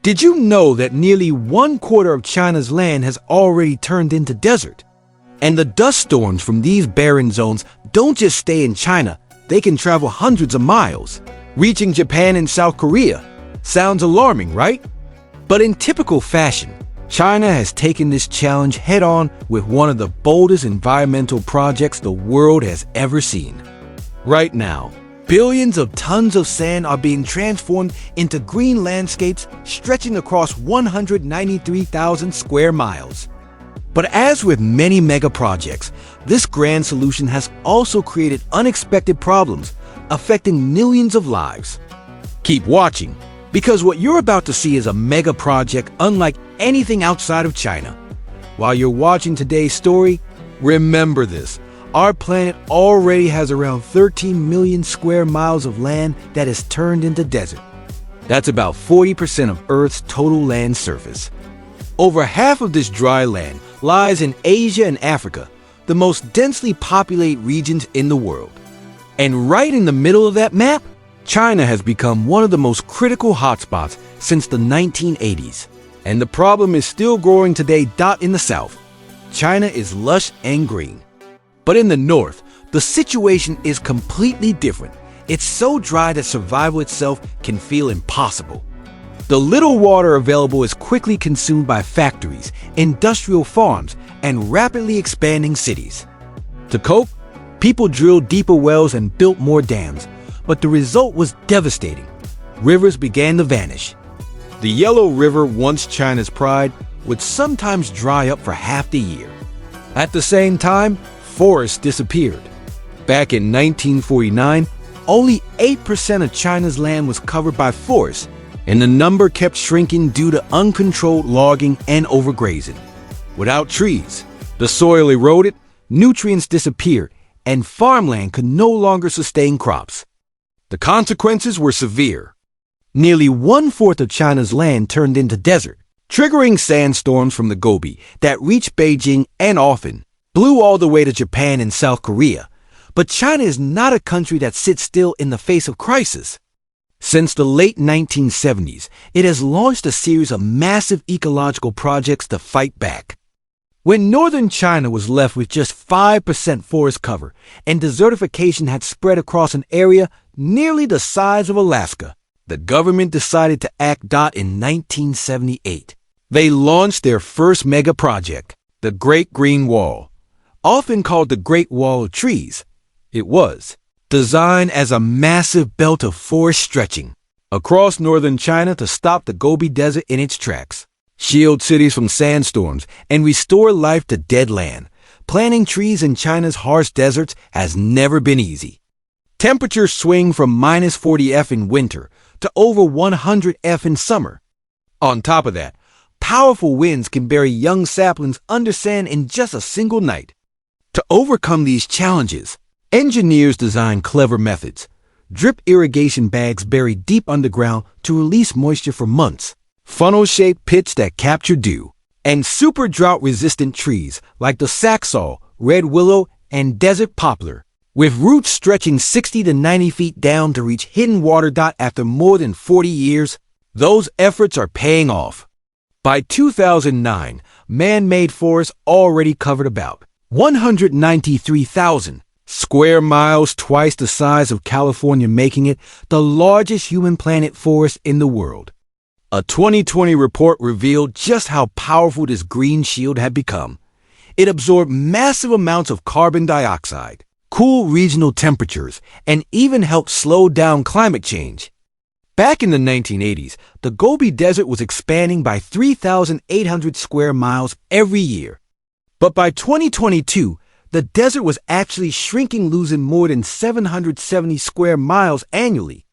Did you know that nearly 1/4 of China's land has already turned into desert? And the dust storms from these barren zones don't just stay in China, they can travel hundreds of miles, reaching Japan and South Korea. Sounds alarming, right? But in typical fashion, China has taken this challenge head-on with one of the boldest environmental projects the world has ever seen. Right now, billions of tons of sand are being transformed into green landscapes stretching across 193,000 square miles. But as with many mega projects, this grand solution has also created unexpected problems, affecting millions of lives. Keep watching, because what you're about to see is a mega project unlike anything outside of China. While you're watching today's story, remember this. Our planet already has around 13 million square miles of land that is turned into desert. That's about 40% of Earth's total land surface. Over half of this dry land lies in Asia and Africa, the most densely populated regions in the world. And right in the middle of that map, China has become one of the most critical hotspots since the 1980s. And the problem is still growing today. In the south, China is lush and green. But in the north, the situation is completely different. It's so dry that survival itself can feel impossible. The little water available is quickly consumed by factories, industrial farms, and rapidly expanding cities. To cope, people drilled deeper wells and built more dams, but the result was devastating. Rivers began to vanish. The Yellow River, once China's pride, would sometimes dry up for half the year. At the same time, forests disappeared. Back in 1949, only 8% of China's land was covered by forests, and the number kept shrinking due to uncontrolled logging and overgrazing. Without trees, the soil eroded, nutrients disappeared, and farmland could no longer sustain crops. The consequences were severe. Nearly 1/4 of China's land turned into desert, triggering sandstorms from the Gobi that reached Beijing and often blew all the way to Japan and South Korea. But China is not a country that sits still in the face of crisis. Since the late 1970s, it has launched a series of massive ecological projects to fight back. When northern China was left with just 5% forest cover and desertification had spread across an area nearly the size of Alaska, the government decided to act. In 1978, they launched their first mega project, the Great Green Wall. Often called the Great Wall of Trees, it was designed as a massive belt of forest stretching across northern China to stop the Gobi Desert in its tracks, shield cities from sandstorms, and restore life to dead land. Planting trees in China's harsh deserts has never been easy. Temperatures swing from -40°F in winter to over 100°F in summer. On top of that, powerful winds can bury young saplings under sand in just a single night. To overcome these challenges, engineers designed clever methods. Drip irrigation bags buried deep underground to release moisture for months, funnel-shaped pits that capture dew, and super drought-resistant trees like the saxaw, red willow, and desert poplar, with roots stretching 60 to 90 feet down to reach hidden water. After more than 40 years, those efforts are paying off. By 2009, man-made forests already covered about 193,000 square miles, twice the size of California, making it the largest human-planted forest in the world. A 2020 report revealed just how powerful this green shield had become. It absorbed massive amounts of carbon dioxide, cooled regional temperatures, and even helped slow down climate change. Back in the 1980s, the Gobi Desert was expanding by 3,800 square miles every year. But by 2022, the desert was actually shrinking, losing more than 770 square miles annually.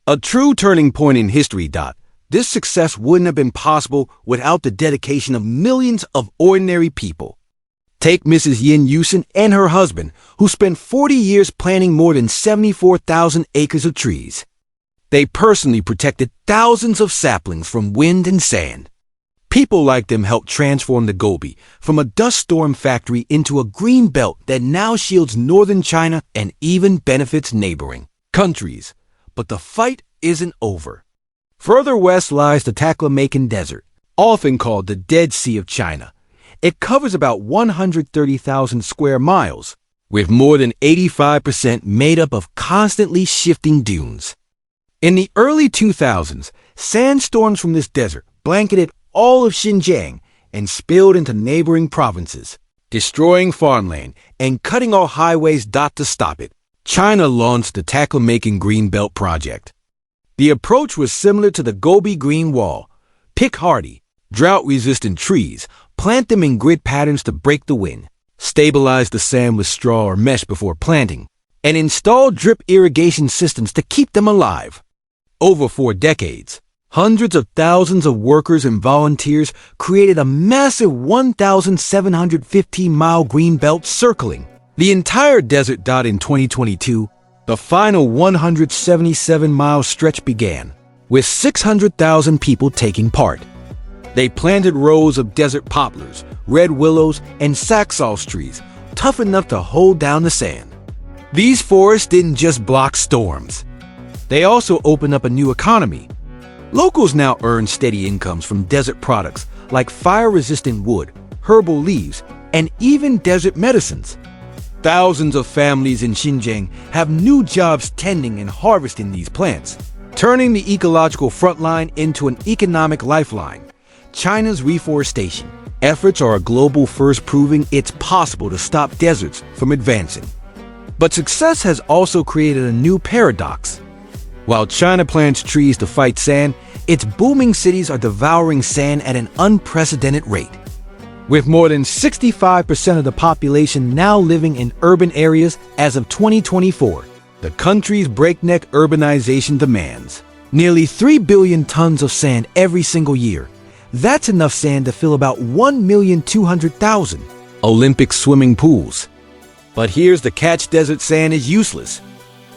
A true turning point in history. This success wouldn't have been possible without the dedication of millions of ordinary people. Take Mrs. Yin Yusen and her husband, who spent 40 years planting more than 74,000 acres of trees. They personally protected thousands of saplings from wind and sand. People like them helped transform the Gobi from a dust storm factory into a green belt that now shields northern China and even benefits neighboring countries. But the fight isn't over. Further west lies the Taklamakan Desert, often called the Dead Sea of China. It covers about 130,000 square miles, with more than 85% made up of constantly shifting dunes. In the early 2000s, sandstorms from this desert blanketed all of Xinjiang and spilled into neighboring provinces, destroying farmland and cutting off highways to stop it. China launched the Taklamakan Green Belt Project. The approach was similar to the Gobi Green Wall. Pick hardy, drought-resistant trees, plant them in grid patterns to break the wind, stabilize the sand with straw or mesh before planting, and install drip irrigation systems to keep them alive. Over 4 decades, hundreds of thousands of workers and volunteers created a massive 1,715-mile green belt circling the entire desert. In 2022, the final 177-mile stretch began, with 600,000 people taking part. They planted rows of desert poplars, red willows, and saxaul trees, tough enough to hold down the sand. These forests didn't just block storms. They also opened up a new economy. Locals now earn steady incomes from desert products like fire-resistant wood, herbal leaves, and even desert medicines. Thousands of families in Xinjiang have new jobs tending and harvesting these plants, turning the ecological frontline into an economic lifeline. China's reforestation efforts are a global first, proving it's possible to stop deserts from advancing. But success has also created a new paradox. While China plants trees to fight sand, its booming cities are devouring sand at an unprecedented rate. With more than 65% of the population now living in urban areas as of 2024, the country's breakneck urbanization demands nearly 3 billion tons of sand every single year. That's enough sand to fill about 1,200,000 Olympic swimming pools. But here's the catch: desert sand is useless.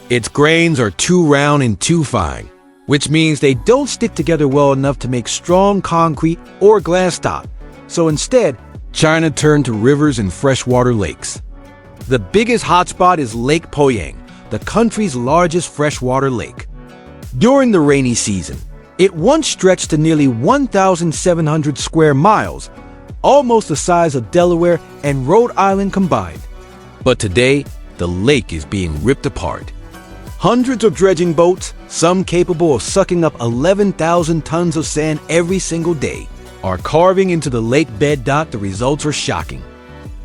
Its grains are too round and too fine, which means they don't stick together well enough to make strong concrete or glass top. So instead, China turned to rivers and freshwater lakes. The biggest hotspot is Lake Poyang, the country's largest freshwater lake. During the rainy season, it once stretched to nearly 1,700 square miles, almost the size of Delaware and Rhode Island combined. But today, the lake is being ripped apart. Hundreds of dredging boats, some capable of sucking up 11,000 tons of sand every single day, are carving into the lake bed. The results are shocking.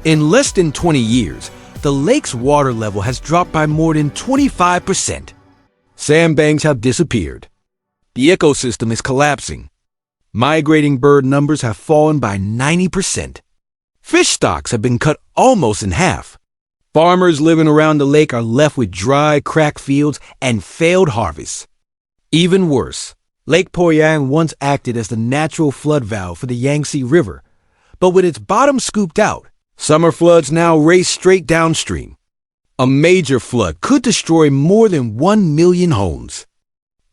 In less than 20 years, the lake's water level has dropped by more than 25%. Sandbanks have disappeared. The ecosystem is collapsing. Migrating bird numbers have fallen by 90%. Fish stocks have been cut almost in half. Farmers living around the lake are left with dry, cracked fields and failed harvests. Even worse, Lake Poyang once acted as the natural flood valve for the Yangtze River, but with its bottom scooped out, summer floods now race straight downstream. A major flood could destroy more than 1 million homes.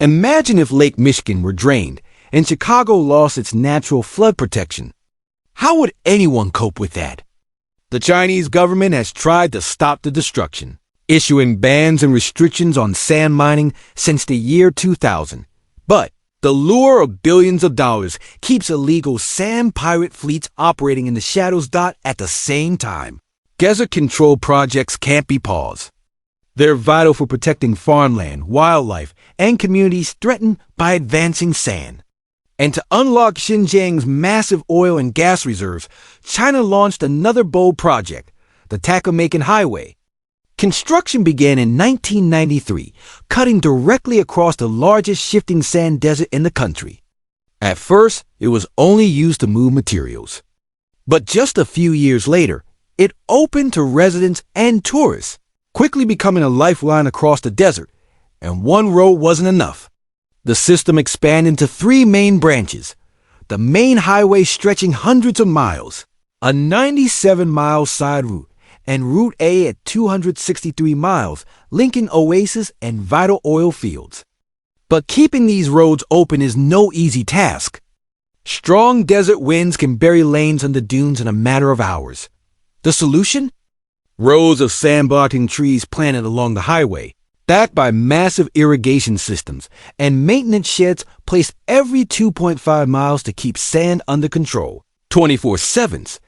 Imagine if Lake Michigan were drained and Chicago lost its natural flood protection. How would anyone cope with that? The Chinese government has tried to stop the destruction, issuing bans and restrictions on sand mining since the year 2000. But the lure of billions of dollars keeps illegal sand pirate fleets operating in the shadows. At the same time, desert control projects can't be paused. They're vital for protecting farmland, wildlife, and communities threatened by advancing sand. And to unlock Xinjiang's massive oil and gas reserves, China launched another bold project, the Taklamakan Highway. Construction began in 1993, cutting directly across the largest shifting sand desert in the country. At first, it was only used to move materials. But just a few years later, it opened to residents and tourists, quickly becoming a lifeline across the desert. And one road wasn't enough. The system expanded into 3 main branches, the main highway stretching hundreds of miles, a 97-mile side route, and Route A at 263 miles, linking oases and vital oil fields. But keeping these roads open is no easy task. Strong desert winds can bury lanes under dunes in a matter of hours. The solution? Rows of sand-blocking trees planted along the highway. backed by massive irrigation systems and maintenance sheds placed every 2.5 miles to keep sand under control, 24/7.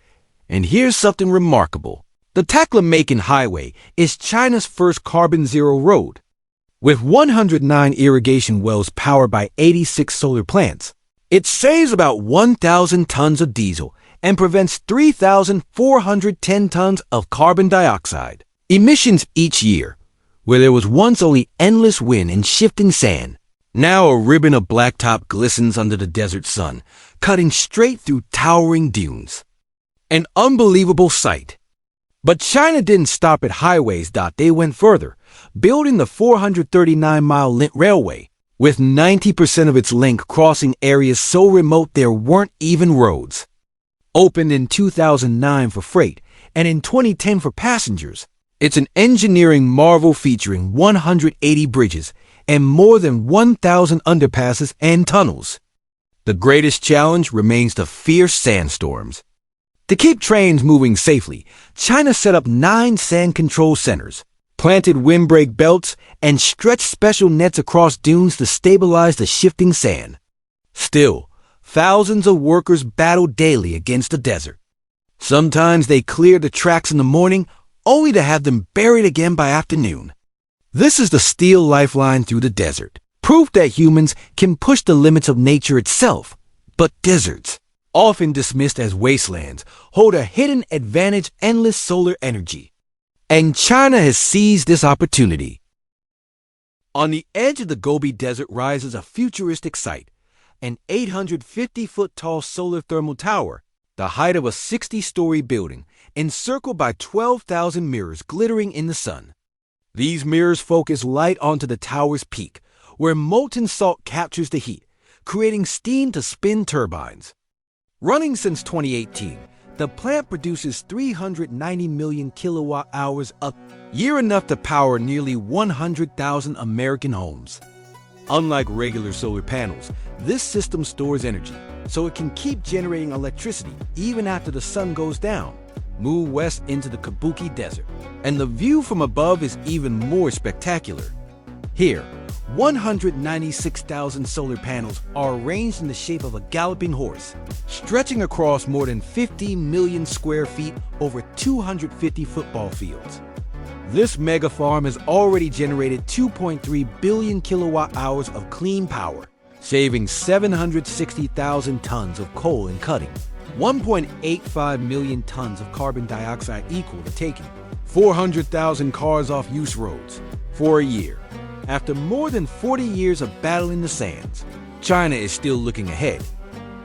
And here's something remarkable. The Taklamakan Highway is China's first carbon-zero road. With 109 irrigation wells powered by 86 solar plants, it saves about 1,000 tons of diesel and prevents 3,410 tons of carbon dioxide emissions each year. Where there was once only endless wind and shifting sand, now a ribbon of blacktop glistens under the desert sun, cutting straight through towering dunes. An unbelievable sight. But China didn't stop at highways. They went further, building the 439-mile Link Railway, with 90% of its length crossing areas so remote there weren't even roads. Opened in 2009 for freight and in 2010 for passengers, it's an engineering marvel featuring 180 bridges and more than 1,000 underpasses and tunnels. The greatest challenge remains the fierce sandstorms. To keep trains moving safely, China set up 9 sand control centers, planted windbreak belts, and stretched special nets across dunes to stabilize the shifting sand. Still, thousands of workers battle daily against the desert. Sometimes they clear the tracks in the morning, only to have them buried again by afternoon. This is the steel lifeline through the desert, proof that humans can push the limits of nature itself. But deserts, often dismissed as wastelands, hold a hidden advantage: endless solar energy. And China has seized this opportunity. On the edge of the Gobi Desert rises a futuristic site, an 850-foot-tall solar thermal tower, the height of a 60-story building, encircled by 12,000 mirrors glittering in the sun. These mirrors focus light onto the tower's peak, where molten salt captures the heat, creating steam to spin turbines. Running since 2018, the plant produces 390 million kilowatt-hours a year, enough to power nearly 100,000 American homes. Unlike regular solar panels, this system stores energy, so it can keep generating electricity even after the sun goes down. Move west into the Gobi Desert, and the view from above is even more spectacular. Here, 196,000 solar panels are arranged in the shape of a galloping horse, stretching across more than 50 million square feet over 250 football fields. This mega farm has already generated 2.3 billion kilowatt-hours of clean power, saving 760,000 tons of coal and cutting, 1.85 million tons of carbon dioxide, equal to taking 400,000 cars off use roads for a year. After more than 40 years of battling the sands, China is still looking ahead.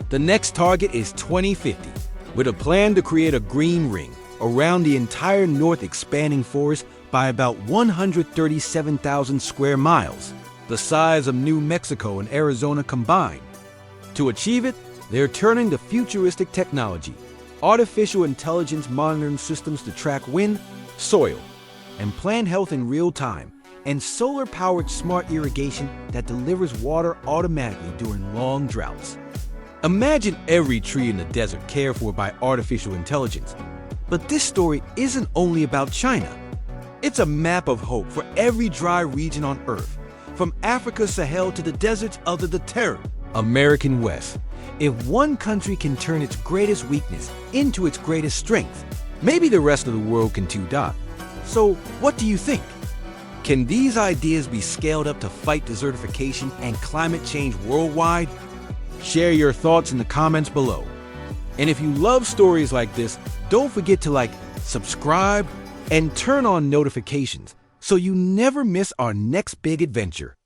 The next target is 2050, with a plan to create a green ring around the entire north, expanding forest by about 137,000 square miles, the size of New Mexico and Arizona combined. To achieve it, they're turning to futuristic technology, artificial intelligence monitoring systems to track wind, soil, and plant health in real time, and solar-powered smart irrigation that delivers water automatically during long droughts. Imagine every tree in the desert cared for by artificial intelligence. But this story isn't only about China. It's a map of hope for every dry region on Earth, from Africa's Sahel to the deserts of the Terra, American West. If one country can turn its greatest weakness into its greatest strength, maybe the rest of the world can too. So, what do you think? Can these ideas be scaled up to fight desertification and climate change worldwide? Share your thoughts in the comments below. And if you love stories like this, don't forget to like, subscribe, and turn on notifications so you never miss our next big adventure.